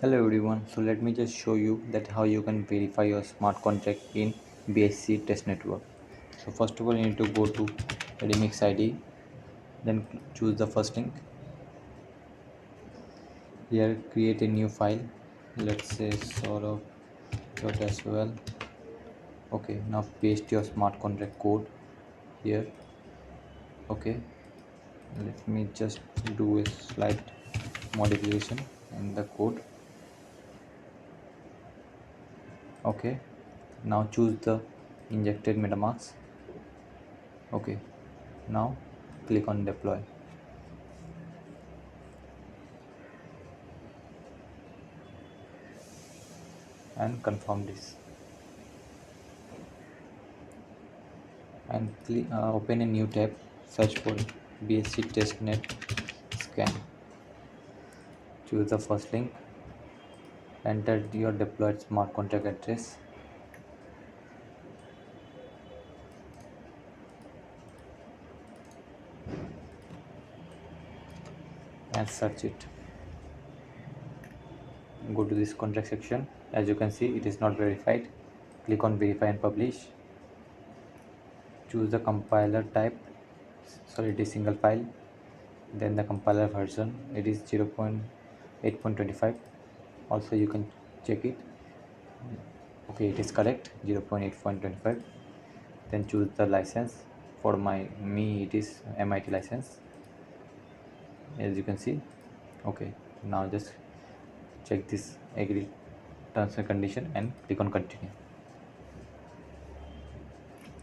Hello everyone, so let me just show you that how you can verify your smart contract in BSC test network. So first of all you need to go to remix ID, then choose the first link. Here create a new file, let's say sort of dot as well. Okay, now paste your smart contract code here. Okay, let me just do a slight modification in the code. Okay, now choose the injected MetaMask. Okay, now click on deploy and confirm this, and open a new tab, search for BSC testnet scan, choose the first link, enter your deployed smart contract address and search it. Go to this contract section. As you can see, it is not verified. Click on verify and publish. Choose the compiler type, sorry, it is single file, then the compiler version, it is 0.8.25. also you can check it. Okay, it is correct, 0.8.25. then choose the license. For me it is MIT license, as you can see. Okay, now just check this agree terms and condition and click on continue.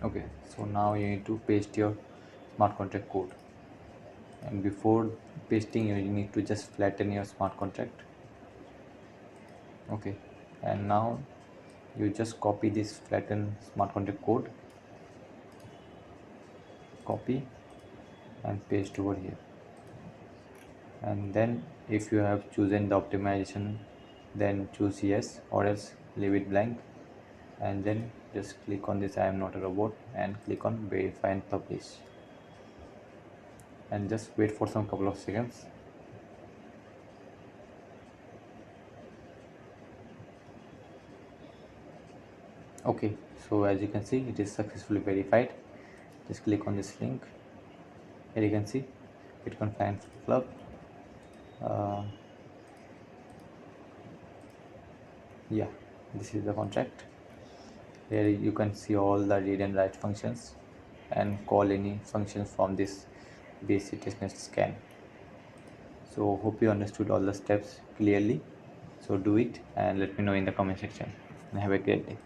Okay, so now you need to paste your smart contract code, and before pasting you need to just flatten your smart contract. Okay, and now you just copy this flattened smart contract code, copy and paste over here. And then if you have chosen the optimization, then choose yes, or else leave it blank, and then just click on this I am not a robot and click on verify and publish, and just wait for some couple of seconds. Okay, so as you can see it is successfully verified. Just click on this link. Here you can see Bitcoin Finance Club. uh, yeah, this is the contract. Here you can see all the read and write functions and call any functions from this basic testnet scan. So hope you understood all the steps clearly. So do it and let me know in the comment section, and have a great day.